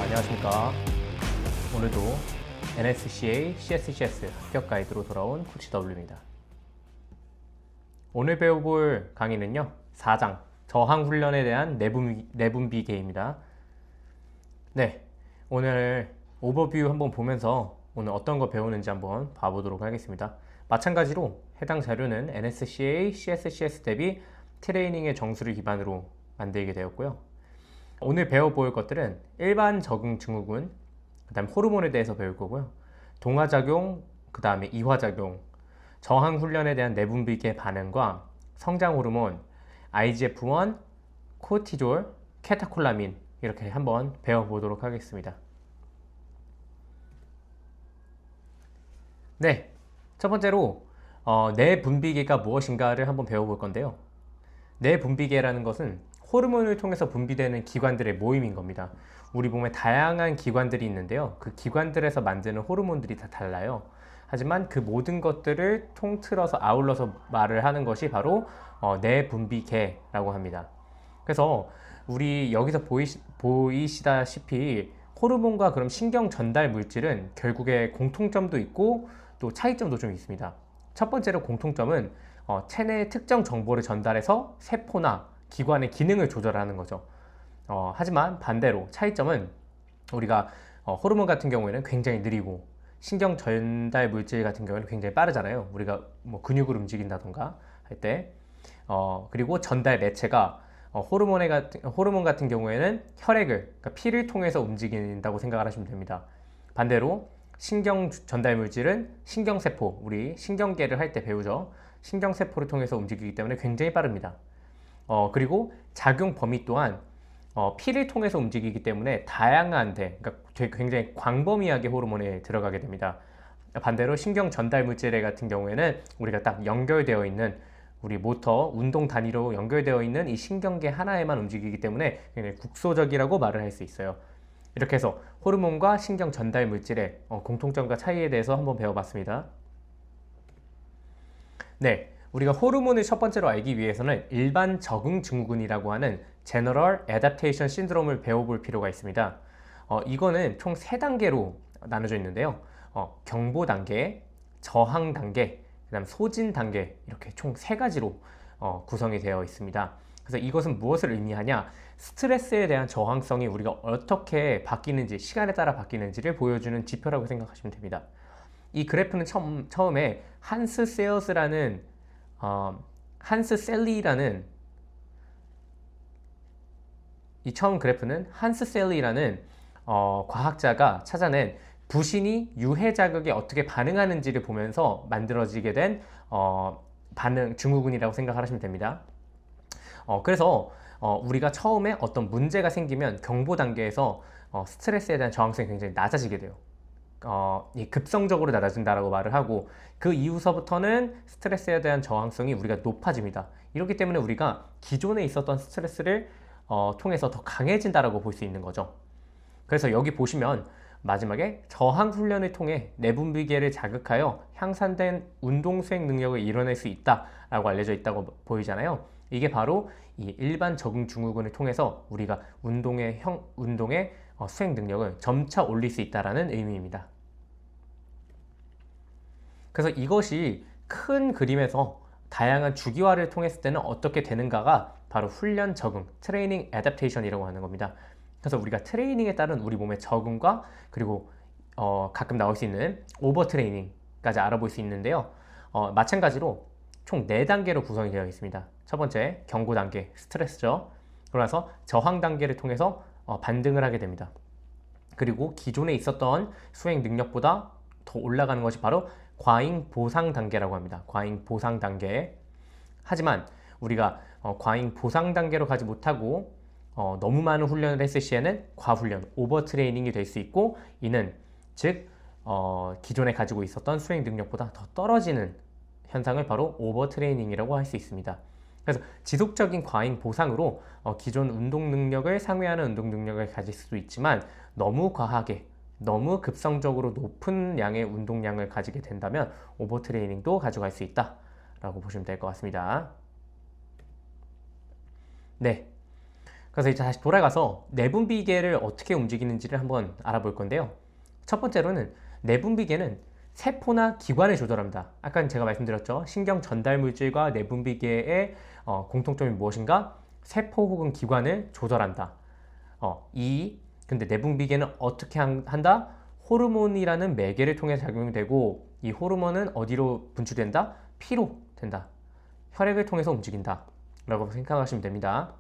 안녕하십니까. 오늘도 NSCA CSCS 합격 가이드로 돌아온 코치 W입니다. 오늘 배워볼 강의는요, 4장 저항 훈련에 대한 내분비계입니다. 네, 오늘 오버뷰 한번 보면서 오늘 어떤 거 배우는지 한번 봐보도록 하겠습니다. 마찬가지로 해당 자료는 NSCA CSCS 대비 트레이닝의 정수를 기반으로 만들게 되었고요. 오늘 배워볼 것들은 일반 적응 증후군, 그 다음 호르몬에 대해서 배울 거고요. 동화작용, 그 다음에 이화작용, 저항 훈련에 대한 내분비계 반응과 성장 호르몬, IGF-1, 코르티졸, 케타콜라민 이렇게 한번 배워보도록 하겠습니다. 네, 첫 번째로 내분비계가 무엇인가를 한번 배워볼 건데요. 내분비계라는 것은 호르몬을 통해서 분비되는 기관들의 모임인 겁니다. 우리 몸에 다양한 기관들이 있는데요. 그 기관들에서 만드는 호르몬들이 다 달라요. 하지만 그 모든 것들을 통틀어서 아울러서 말을 하는 것이 바로 내분비계라고 합니다. 그래서 우리 여기서 보이시다시피 호르몬과 그럼 신경 전달 물질은 결국에 공통점도 있고 또 차이점도 좀 있습니다. 첫 번째로 공통점은 체내에 특정 정보를 전달해서 세포나 기관의 기능을 조절하는 거죠. 하지만 반대로 차이점은 우리가 호르몬 같은 경우에는 굉장히 느리고 신경 전달 물질 같은 경우에는 굉장히 빠르잖아요. 우리가 뭐 근육을 움직인다던가 할 때. 그리고 전달 매체가 호르몬 같은 경우에는 혈액을, 그러니까 피를 통해서 움직인다고 생각을 하시면 됩니다. 반대로 신경 전달 물질은 신경세포, 우리 신경계를 할 때 배우죠. 신경세포를 통해서 움직이기 때문에 굉장히 빠릅니다. 그리고 작용 범위 또한 피를 통해서 움직이기 때문에 다양한데, 그러니까 굉장히 광범위하게 호르몬에 들어가게 됩니다. 반대로 신경 전달 물질 같은 경우에는 우리가 딱 연결되어 있는 우리 모터, 운동 단위로 연결되어 있는 이 신경계 하나에만 움직이기 때문에 굉장히 국소적이라고 말을 할 수 있어요. 이렇게 해서 호르몬과 신경 전달 물질의 공통점과 차이에 대해서 한번 배워봤습니다. 네, 우리가 호르몬을 첫 번째로 알기 위해서는 일반 적응 증후군이라고 하는 General Adaptation Syndrome을 배워볼 필요가 있습니다. 이거는 총 3단계로 나눠져 있는데요. 경보 단계, 저항 단계, 그 다음 소진 단계, 이렇게 총 3가지로 구성이 되어 있습니다. 그래서 이것은 무엇을 의미하냐? 스트레스에 대한 저항성이 우리가 어떻게 바뀌는지, 시간에 따라 바뀌는지를 보여주는 지표라고 생각하시면 됩니다. 이 그래프는 처음에 한스 셀리라는 이 처음 그래프는 한스 셀리라는 과학자가 찾아낸 부신이 유해 자극에 어떻게 반응하는지를 보면서 만들어지게 된 반응 증후군이라고 생각하시면 됩니다. 그래서 우리가 처음에 어떤 문제가 생기면 경보 단계에서 스트레스에 대한 저항성이 굉장히 낮아지게 돼요. 급성적으로 낮아진다라고 말을 하고, 그 이후서부터는 스트레스에 대한 저항성이 우리가 높아집니다. 이렇기 때문에 우리가 기존에 있었던 스트레스를 통해서 더 강해진다라고 볼 수 있는 거죠. 그래서 여기 보시면 마지막에 저항 훈련을 통해 내분비계를 자극하여 향상된 운동 수행 능력을 이뤄낼 수 있다라고 알려져 있다고 보이잖아요. 이게 바로 이 일반 적응 증후군을 통해서 우리가 운동의 수행 능력을 점차 올릴 수 있다는 의미입니다. 그래서 이것이 큰 그림에서 다양한 주기화를 통했을 때는 어떻게 되는가가 바로 훈련 적응, 트레이닝 애답테이션이라고 하는 겁니다. 그래서 우리가 트레이닝에 따른 우리 몸의 적응과 그리고 가끔 나올 수 있는 오버 트레이닝까지 알아볼 수 있는데요. 마찬가지로 총 4단계로 구성이 되어 있습니다. 첫 번째, 경고 단계, 스트레스죠. 그러면서 저항 단계를 통해서 반등을 하게 됩니다. 그리고 기존에 있었던 수행 능력보다 더 올라가는 것이 바로 과잉 보상 단계라고 합니다. 과잉 보상 단계. 하지만 우리가 과잉 보상 단계로 가지 못하고 너무 많은 훈련을 했을 시에는 과훈련, 오버 트레이닝이 될 수 있고, 이는 즉 기존에 가지고 있었던 수행 능력보다 더 떨어지는 현상을 바로 오버 트레이닝이라고 할 수 있습니다. 그래서 지속적인 과잉 보상으로 기존 운동 능력을 상회하는 운동 능력을 가질 수도 있지만, 너무 과하게, 너무 급성적으로 높은 양의 운동량을 가지게 된다면 오버 트레이닝도 가져갈 수 있다라고 보시면 될 것 같습니다. 네. 그래서 이제 다시 돌아가서 내분비계를 어떻게 움직이는지를 한번 알아볼 건데요. 첫 번째로는 내분비계는 세포나 기관을 조절합니다. 아까 제가 말씀드렸죠. 신경 전달 물질과 내분비계의 공통점이 무엇인가? 세포 혹은 기관을 조절한다. 근데 내분비계는 어떻게 한다? 호르몬이라는 매개를 통해 작용이 되고, 이 호르몬은 어디로 분출된다? 피로 된다. 혈액을 통해서 움직인다 라고 생각하시면 됩니다.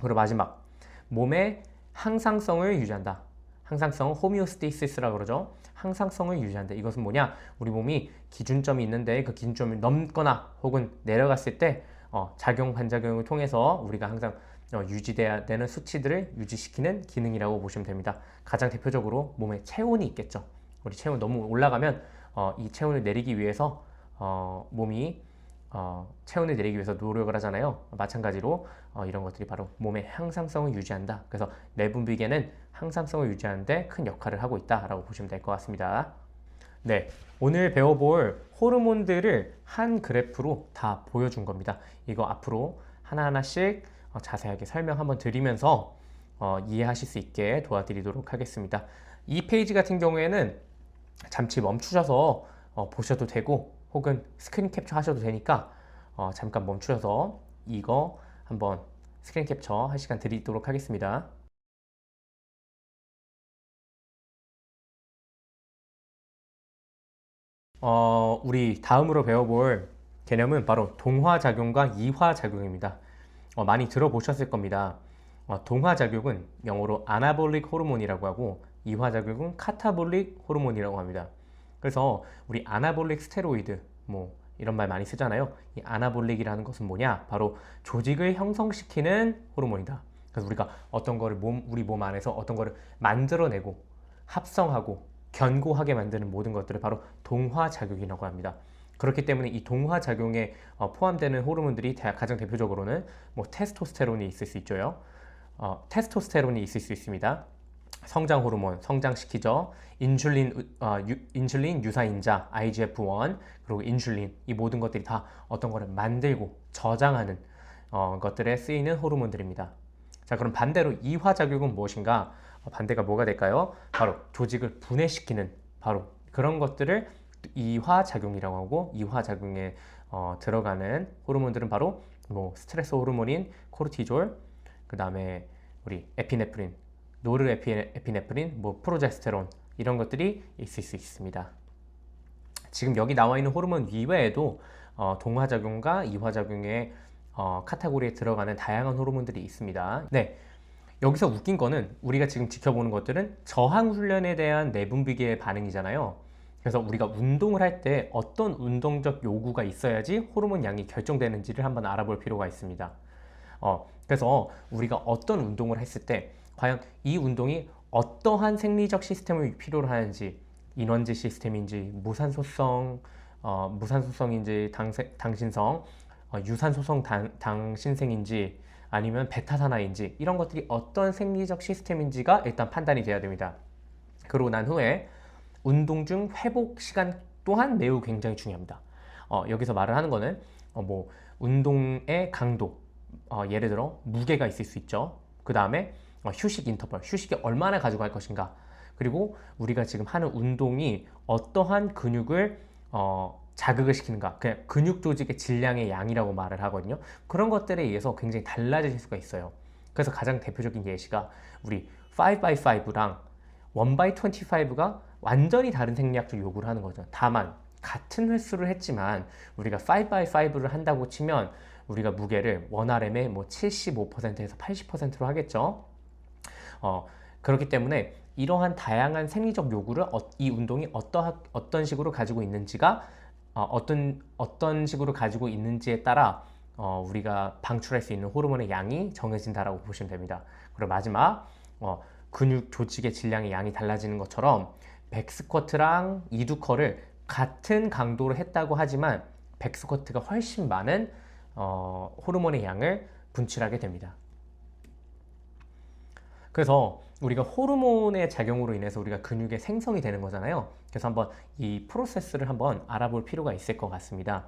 그리고 마지막, 몸의 항상성을 유지한다. 항상성, 호미오스테이시스라고 그러죠. 항상성을 유지한다. 이것은 뭐냐? 우리 몸이 기준점이 있는데 그 기준점을 넘거나 혹은 내려갔을 때 작용, 반작용을 통해서 우리가 항상 유지돼야 되는 수치들을 유지시키는 기능이라고 보시면 됩니다. 가장 대표적으로 몸에 체온이 있겠죠. 우리 체온 너무 올라가면 이 체온을 내리기 위해서 몸이 체온을 내리기 위해서 노력을 하잖아요. 마찬가지로 이런 것들이 바로 몸의 항상성을 유지한다. 그래서 내분비계는 항상성을 유지하는데 큰 역할을 하고 있다라고 보시면 될 것 같습니다. 네, 오늘 배워볼 호르몬들을 한 그래프로 다 보여준 겁니다. 이거 앞으로 하나하나씩 자세하게 설명 한번 드리면서 이해하실 수 있게 도와드리도록 하겠습니다. 이 페이지 같은 경우에는 잠시 멈추셔서 보셔도 되고, 혹은 스크린 캡처 하셔도 되니까 잠깐 멈추셔서 이거 한번 스크린 캡처 할 시간 드리도록 하겠습니다. 우리 다음으로 배워볼 개념은 바로 동화작용과 이화작용입니다. 많이 들어보셨을 겁니다. 동화작용은 영어로 아나볼릭 호르몬이라고 하고, 이화작용은 카타볼릭 호르몬이라고 합니다. 그래서 우리 아나볼릭 스테로이드 뭐 이런 말 많이 쓰잖아요. 이 아나볼릭이라는 것은 뭐냐? 바로 조직을 형성시키는 호르몬이다. 그래서 우리가 어떤 거를 우리 몸 안에서 어떤 거를 만들어내고 합성하고 견고하게 만드는 모든 것들을 바로 동화작용이라고 합니다. 그렇기 때문에 이 동화작용에 포함되는 호르몬들이 가장 대표적으로는 뭐 테스토스테론이 있을 수 있죠. 테스토스테론이 있을 수 있습니다. 성장 호르몬, 성장시키죠. 인슐린 유사인자, IGF-1, 그리고 인슐린, 이 모든 것들이 다 어떤 거를 만들고 저장하는 것들에 쓰이는 호르몬들입니다. 자, 그럼 반대로 이화작용은 무엇인가? 반대가 뭐가 될까요? 바로 조직을 분해시키는 바로 그런 것들을 이화작용이라고 하고, 이화작용에 들어가는 호르몬들은 바로 뭐 스트레스 호르몬인 코르티졸, 그 다음에 우리 에피네프린, 노르에피네프린, 뭐 프로제스테론, 이런 것들이 있을 수 있습니다. 지금 여기 나와 있는 호르몬 이외에도 동화작용과 이화작용의 카테고리에 들어가는 다양한 호르몬들이 있습니다. 네, 여기서 웃긴 거는 우리가 지금 지켜보는 것들은 저항훈련에 대한 내분비계의 반응이잖아요. 그래서 우리가 운동을 할 때 어떤 운동적 요구가 있어야지 호르몬 양이 결정되는지를 한번 알아볼 필요가 있습니다. 그래서 우리가 어떤 운동을 했을 때 과연 이 운동이 어떠한 생리적 시스템을 필요로 하는지, 인원지 시스템인지, 무산소성인지 당신성, 유산소성 당신생인지, 아니면 베타산화인지, 이런 것들이 어떤 생리적 시스템인지가 일단 판단이 돼야 됩니다. 그러고 난 후에 운동 중 회복 시간 또한 매우 굉장히 중요합니다. 여기서 말을 하는 거는 뭐 운동의 강도, 예를 들어 무게가 있을 수 있죠. 그 다음에 휴식 인터벌, 휴식이 얼마나 가져갈 것인가, 그리고 우리가 지금 하는 운동이 어떠한 근육을 자극을 시키는가, 그냥 근육 조직의 질량의 양이라고 말을 하거든요. 그런 것들에 의해서 굉장히 달라질 수가 있어요. 그래서 가장 대표적인 예시가 우리 5x5랑 1x25가 완전히 다른 생리학적 요구를 하는 거죠. 다만 같은 횟수를 했지만 우리가 5x5를 한다고 치면 우리가 무게를 1RM에 뭐 75%에서 80%로 하겠죠. 그렇기 때문에 이러한 다양한 생리적 요구를 이 운동이 어떤 식으로 가지고 있는지가 어떤 식으로 가지고 있는지에 따라 우리가 방출할 수 있는 호르몬의 양이 정해진다라고 보시면 됩니다. 그리고 마지막 근육 조직의 질량의 양이 달라지는 것처럼 백스쿼트랑 이두커를 같은 강도로 했다고 하지만 백스쿼트가 훨씬 많은 호르몬의 양을 분출하게 됩니다. 그래서 우리가 호르몬의 작용으로 인해서 우리가 근육의 생성이 되는 거잖아요. 그래서 한번 이 프로세스를 한번 알아볼 필요가 있을 것 같습니다.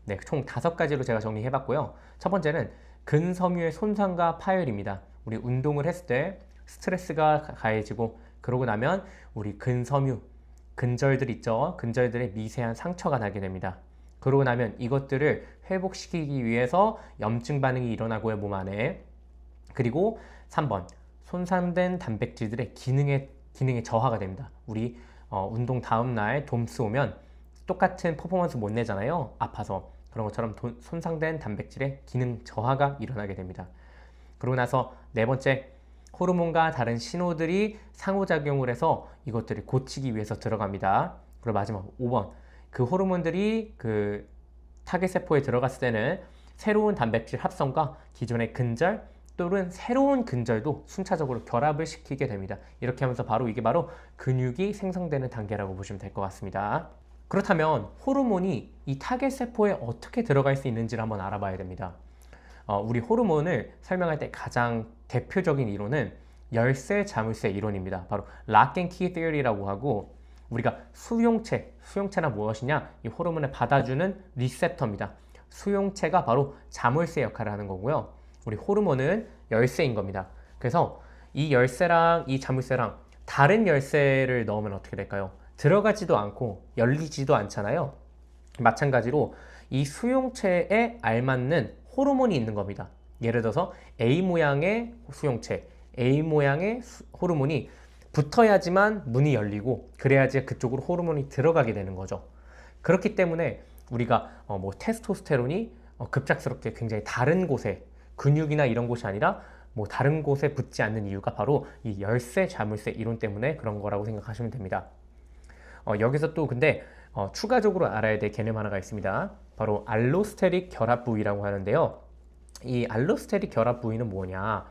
네, 총 5가지로 제가 정리해봤고요. 첫 번째는 근섬유의 손상과 파열입니다. 우리 운동을 했을 때 스트레스가 가해지고 그러고 나면 우리 근섬유, 근절들 있죠. 근절들의 미세한 상처가 나게 됩니다. 그러고 나면 이것들을 회복시키기 위해서 염증 반응이 일어나고요, 몸 안에. 그리고 3번, 손상된 단백질들의 기능의 저하가 됩니다. 우리 운동 다음날 돔스 오면 똑같은 퍼포먼스 못 내잖아요. 아파서. 그런 것처럼 손상된 단백질의 기능 저하가 일어나게 됩니다. 그러고 나서 네 번째, 호르몬과 다른 신호들이 상호작용을 해서 이것들을 고치기 위해서 들어갑니다. 그리고 마지막 5번, 그 호르몬들이 그 타겟 세포에 들어갔을 때는 새로운 단백질 합성과 기존의 근절 또는 새로운 근절도 순차적으로 결합을 시키게 됩니다. 이렇게 하면서 이게 바로 근육이 생성되는 단계라고 보시면 될 것 같습니다. 그렇다면 호르몬이 이 타겟 세포에 어떻게 들어갈 수 있는지를 한번 알아봐야 됩니다. 우리 호르몬을 설명할 때 가장 대표적인 이론은 열쇠 자물쇠 이론입니다. 바로 Lock and Key Theory라고 하고, 우리가 수용체나 무엇이냐? 이 호르몬을 받아주는 리셉터입니다. 수용체가 바로 자물쇠 역할을 하는 거고요. 우리 호르몬은 열쇠인 겁니다. 그래서 이 열쇠랑 이 자물쇠랑 다른 열쇠를 넣으면 어떻게 될까요? 들어가지도 않고 열리지도 않잖아요. 마찬가지로 이 수용체에 알맞는 호르몬이 있는 겁니다. 예를 들어서 A 모양의 수용체, A 모양의 호르몬이 붙어야지만 문이 열리고 그래야지 그쪽으로 호르몬이 들어가게 되는 거죠. 그렇기 때문에 우리가 테스토스테론이 급작스럽게 굉장히 다른 곳에, 근육이나 이런 곳이 아니라 다른 곳에 붙지 않는 이유가 바로 이 열쇠 자물쇠 이론 때문에 그런 거라고 생각하시면 됩니다. 여기서 또 근데 추가적으로 알아야 될 개념 하나가 있습니다. 바로 알로스테릭 결합 부위라고 하는데요. 이 알로스테릭 결합 부위는 뭐냐?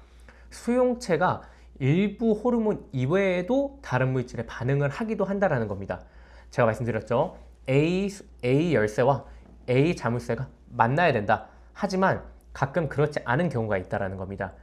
수용체가 일부 호르몬 이외에도 다른 물질에 반응을 하기도 한다는 겁니다. 제가 말씀드렸죠. A 열쇠와 A 자물쇠가 만나야 된다. 하지만 가끔 그렇지 않은 경우가 있다는 겁니다.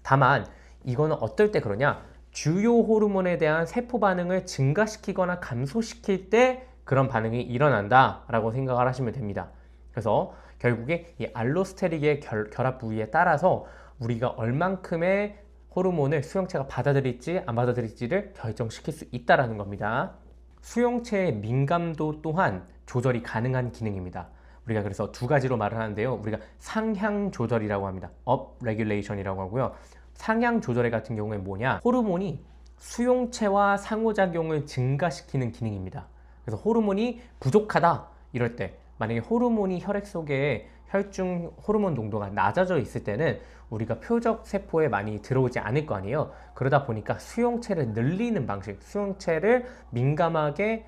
다만 이거는 어떨 때 그러냐? 주요 호르몬에 대한 세포 반응을 증가시키거나 감소시킬 때 그런 반응이 일어난다 라고 생각을 하시면 됩니다. 그래서 결국에 이 알로스테릭의 결합 부위에 따라서 우리가 얼만큼의 호르몬을 수용체가 받아들일지 안 받아들일지를 결정시킬 수 있다는 겁니다. 수용체의 민감도 또한 조절이 가능한 기능입니다. 우리가 그래서 두 가지로 말을 하는데요. 우리가 상향 조절이라고 합니다. up regulation이라고 하고요. 상향 조절의 같은 경우에 뭐냐? 호르몬이 수용체와 상호작용을 증가시키는 기능입니다. 그래서 호르몬이 부족하다 이럴 때, 만약에 호르몬이 혈액 속에 혈중 호르몬 농도가 낮아져 있을 때는 우리가 표적 세포에 많이 들어오지 않을 거 아니에요. 그러다 보니까 수용체를 늘리는 방식, 수용체를 민감하게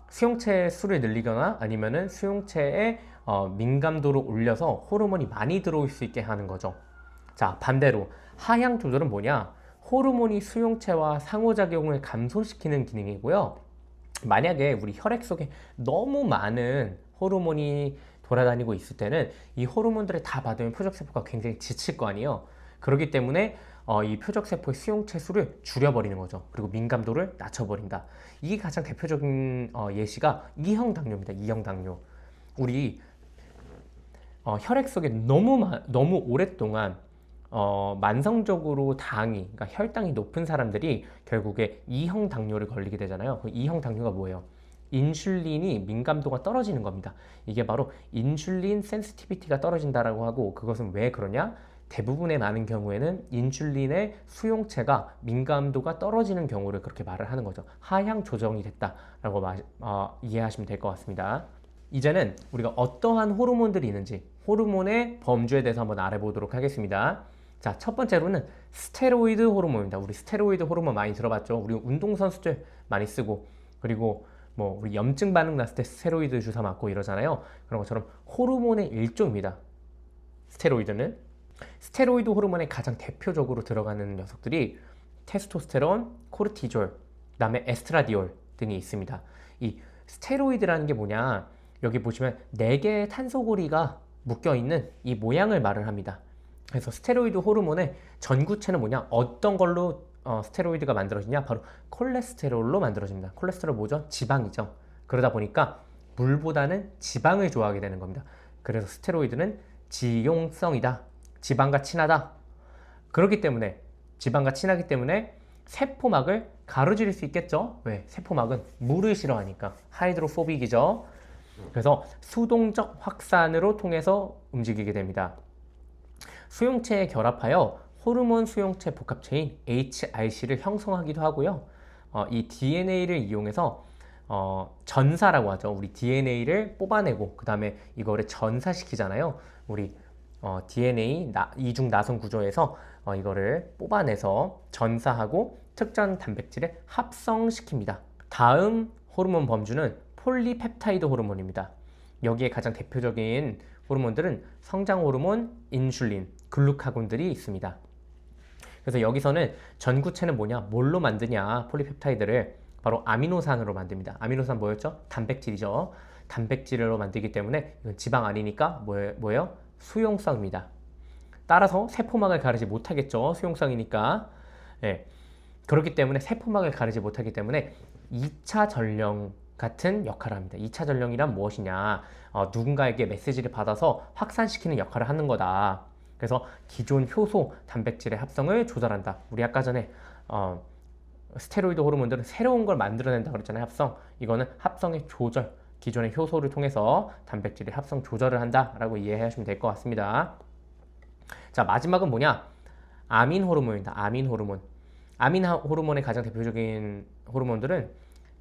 수용체 수를 늘리거나 아니면은 수용체의 민감도를 올려서 호르몬이 많이 들어올 수 있게 하는 거죠. 자, 반대로 하향 조절은 뭐냐? 호르몬이 수용체와 상호작용을 감소시키는 기능이고요. 만약에 우리 혈액 속에 너무 많은 호르몬이 돌아다니고 있을 때는 이 호르몬들을 다 받으면 표적세포가 굉장히 지칠 거 아니에요. 그렇기 때문에 이 표적세포의 수용체 수를 줄여버리는 거죠. 그리고 민감도를 낮춰버린다. 이게 가장 대표적인 예시가 2형 당뇨입니다. 2형 당뇨. 우리 혈액 속에 너무 오랫동안 만성적으로 그러니까 혈당이 높은 사람들이 결국에 2형 당뇨를 걸리게 되잖아요. 그 2형 당뇨가 뭐예요? 인슐린이 민감도가 떨어지는 겁니다. 이게 바로 인슐린 센시티비티가 떨어진다라고 하고, 그것은 왜 그러냐? 대부분의 많은 경우에는 인슐린의 수용체가 민감도가 떨어지는 경우를 그렇게 말을 하는 거죠. 하향 조정이 됐다라고 이해하시면 될 것 같습니다. 이제는 우리가 어떠한 호르몬들이 있는지 호르몬의 범주에 대해서 한번 알아보도록 하겠습니다. 자, 첫 번째로는 스테로이드 호르몬입니다. 우리 스테로이드 호르몬 많이 들어봤죠? 우리 운동선수들 많이 쓰고, 그리고 우리 염증 반응 났을 때 스테로이드 주사 맞고 이러잖아요. 그런 것처럼 호르몬의 일종입니다. 스테로이드 호르몬에 가장 대표적으로 들어가는 녀석들이 테스토스테론, 코르티졸, 그 다음에 에스트라디올 등이 있습니다. 이 스테로이드라는 게 뭐냐? 여기 보시면 4개의 탄소고리가 묶여있는 이 모양을 말을 합니다. 그래서 스테로이드 호르몬의 전구체는 뭐냐? 어떤 걸로 스테로이드가 만들어지냐? 바로 콜레스테롤로 만들어집니다. 콜레스테롤 뭐죠? 지방이죠. 그러다 보니까 물보다는 지방을 좋아하게 되는 겁니다. 그래서 스테로이드는 지용성이다, 지방과 친하다. 그렇기 때문에 지방과 친하기 때문에 세포막을 가로지를 수 있겠죠. 왜? 세포막은 물을 싫어하니까. 하이드로포빅이죠. 그래서 수동적 확산으로 통해서 움직이게 됩니다. 수용체에 결합하여 호르몬 수용체 복합체인 HRC를 형성하기도 하고요. 이 DNA를 이용해서 전사라고 하죠. 우리 DNA를 뽑아내고 그 다음에 이거를 전사시키잖아요. 우리 DNA 이중 나선 구조에서 이거를 뽑아내서 전사하고 특정 단백질에 합성시킵니다. 다음 호르몬 범주는 폴리펩타이드 호르몬입니다. 여기에 가장 대표적인 호르몬들은 성장 호르몬, 인슐린, 글루카곤들이 있습니다. 그래서 여기서는 전구체는 뭐냐? 뭘로 만드냐? 폴리펩타이드를 바로 아미노산으로 만듭니다. 아미노산 뭐였죠? 단백질이죠. 단백질로 만들기 때문에 이건 지방 아니니까 뭐예요? 수용성입니다. 따라서 세포막을 가르지 못하겠죠. 수용성이니까. 네. 그렇기 때문에 세포막을 가르지 못하기 때문에 2차 전령 같은 역할을 합니다. 2차 전령이란 무엇이냐? 누군가에게 메시지를 받아서 확산시키는 역할을 하는 거다. 그래서 기존 효소 단백질의 합성을 조절한다. 우리 아까 전에 스테로이드 호르몬들은 새로운 걸 만들어낸다 그랬잖아요. 합성. 이거는 합성의 조절. 기존의 효소를 통해서 단백질의 합성 조절을 한다라고 이해하시면 될 것 같습니다. 자, 마지막은 뭐냐? 아민 호르몬입니다. 아민 호르몬. 아민 호르몬의 가장 대표적인 호르몬들은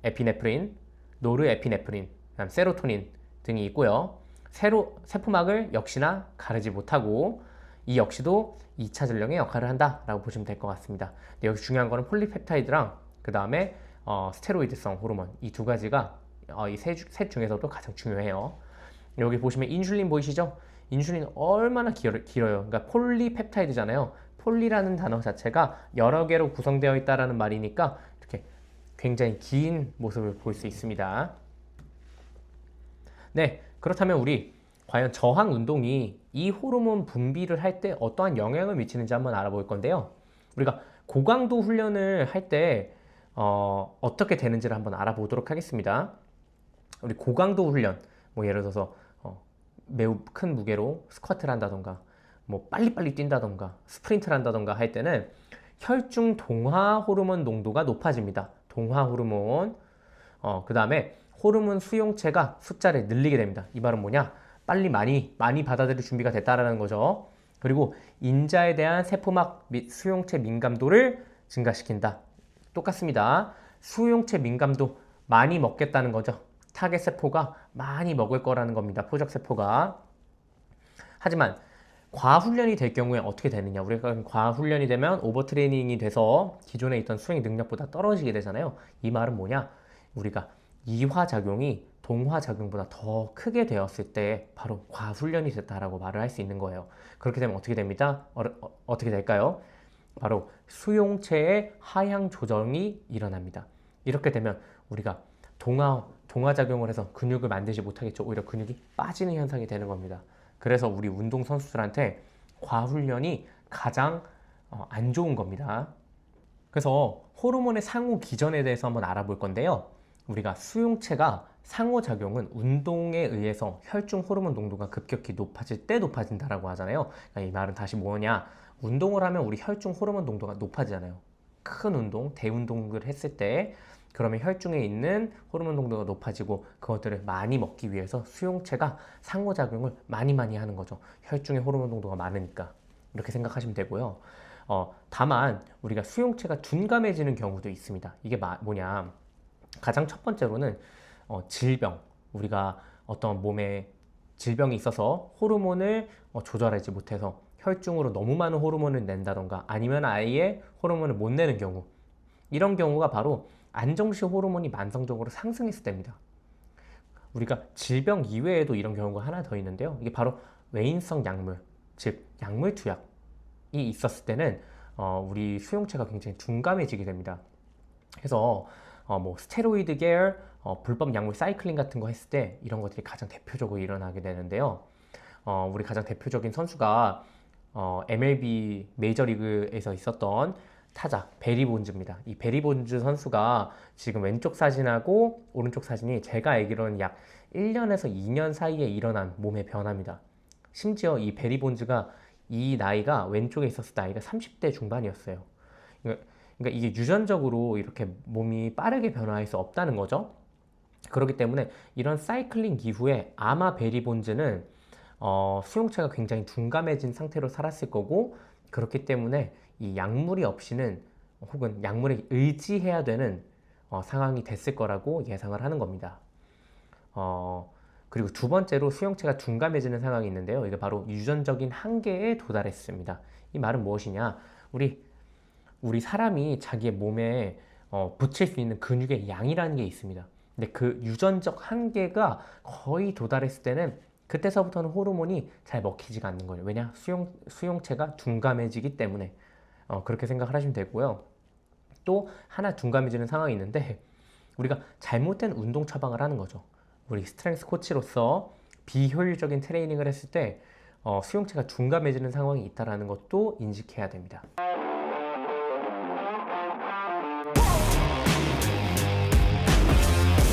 에피네프린, 노르에피네프린, 그다음 세로토닌 등이 있고요. 세포막을 역시나 가르지 못하고 이 역시도 2차 전령의 역할을 한다라고 보시면 될 것 같습니다. 근데 여기 중요한 거는 폴리펩타이드랑 그 다음에 스테로이드성 호르몬 이 두 가지가 이 셋 중에서도 가장 중요해요. 여기 보시면 인슐린 보이시죠? 인슐린 얼마나 길어요. 그러니까 폴리펩타이드잖아요. 폴리라는 단어 자체가 여러 개로 구성되어 있다라는 말이니까 이렇게 굉장히 긴 모습을 볼 수 있습니다. 네, 그렇다면 우리 과연 저항 운동이 이 호르몬 분비를 할 때 어떠한 영향을 미치는지 한번 알아볼 건데요. 우리가 고강도 훈련을 할 때 어떻게 되는지를 한번 알아보도록 하겠습니다. 우리 고강도 훈련, 뭐 예를 들어서 매우 큰 무게로 스쿼트를 한다던가 뭐 빨리빨리 뛴다던가 스프린트를 한다던가 할 때는 혈중 동화 호르몬 농도가 높아집니다. 동화 호르몬. 그 다음에 호르몬 수용체가 숫자를 늘리게 됩니다. 이 말은 뭐냐? 빨리 많이 받아들일 준비가 됐다라는 거죠. 그리고 인자에 대한 세포막 및 수용체 민감도를 증가시킨다. 똑같습니다. 수용체 민감도 많이 먹겠다는 거죠. 타겟 세포가 많이 먹을 거라는 겁니다. 포적 세포가. 하지만 과훈련이 될 경우에 어떻게 되느냐? 우리가 과훈련이 되면 오버트레이닝이 돼서 기존에 있던 수행 능력보다 떨어지게 되잖아요. 이 말은 뭐냐? 우리가 이화작용이 동화작용보다 더 크게 되었을 때 바로 과훈련이 됐다라고 말을 할 수 있는 거예요. 그렇게 되면 어떻게 됩니다? 어떻게 될까요? 바로 수용체의 하향 조정이 일어납니다. 이렇게 되면 우리가 동화작용을 해서 근육을 만들지 못하겠죠. 오히려 근육이 빠지는 현상이 되는 겁니다. 그래서 우리 운동선수들한테 과훈련이 가장 안 좋은 겁니다. 그래서 호르몬의 상호 기전에 대해서 한번 알아볼 건데요. 우리가 수용체가 상호작용은 운동에 의해서 혈중 호르몬 농도가 급격히 높아질 때 높아진다라고 하잖아요. 그러니까 이 말은 다시 뭐냐? 운동을 하면 우리 혈중 호르몬 농도가 높아지잖아요. 큰 운동, 대운동을 했을 때 그러면 혈중에 있는 호르몬 농도가 높아지고 그것들을 많이 먹기 위해서 수용체가 상호작용을 많이 하는 거죠. 혈중에 호르몬 농도가 많으니까. 이렇게 생각하시면 되고요. 다만 우리가 수용체가 둔감해지는 경우도 있습니다. 이게 뭐냐? 가장 첫 번째로는 질병. 우리가 어떤 몸에 질병이 있어서 호르몬을 조절하지 못해서 혈중으로 너무 많은 호르몬을 낸다던가 아니면 아예 호르몬을 못 내는 경우. 이런 경우가 바로 안정시 호르몬이 만성적으로 상승했을 때입니다. 우리가 질병 이외에도 이런 경우가 하나 더 있는데요. 이게 바로 외인성 약물, 즉 약물 투약이 있었을 때는 우리 수용체가 굉장히 둔감해지게 됩니다. 그래서 뭐 스테로이드 계열, 불법 약물 사이클링 같은 거 했을 때 이런 것들이 가장 대표적으로 일어나게 되는데요. 우리 가장 대표적인 선수가 MLB 메이저리그에서 있었던 타자 베리 본즈입니다. 이 베리 본즈 선수가 지금 왼쪽 사진하고 오른쪽 사진이 제가 알기로는 약 1년에서 2년 사이에 일어난 몸의 변화입니다. 심지어 이 베리 본즈가 이 나이가 왼쪽에 있었을 나이가 30대 중반이었어요. 그러니까 이게 유전적으로 이렇게 몸이 빠르게 변화할 수 없다는 거죠. 그렇기 때문에 이런 사이클링 이후에 아마 베리 본즈는 수용체가 굉장히 둔감해진 상태로 살았을 거고, 그렇기 때문에 이 약물이 없이는, 혹은 약물에 의지해야 되는 상황이 됐을 거라고 예상을 하는 겁니다. 그리고 두 번째로 수용체가 둔감해지는 상황이 있는데요. 이게 바로 유전적인 한계에 도달했습니다. 이 말은 무엇이냐? 우리 사람이 자기의 몸에 붙일 수 있는 근육의 양이라는 게 있습니다. 근데 그 유전적 한계가 거의 도달했을 때는 그때서부터는 호르몬이 잘 먹히지가 않는 거예요. 왜냐? 수용체가 둔감해지기 때문에. 그렇게 생각을 하시면 되고요. 또 하나 둔감해지는 상황이 있는데, 우리가 잘못된 운동 처방을 하는 거죠. 우리 스트렝스 코치로서 비효율적인 트레이닝을 했을 때 수용체가 둔감해지는 상황이 있다는 것도 인식해야 됩니다.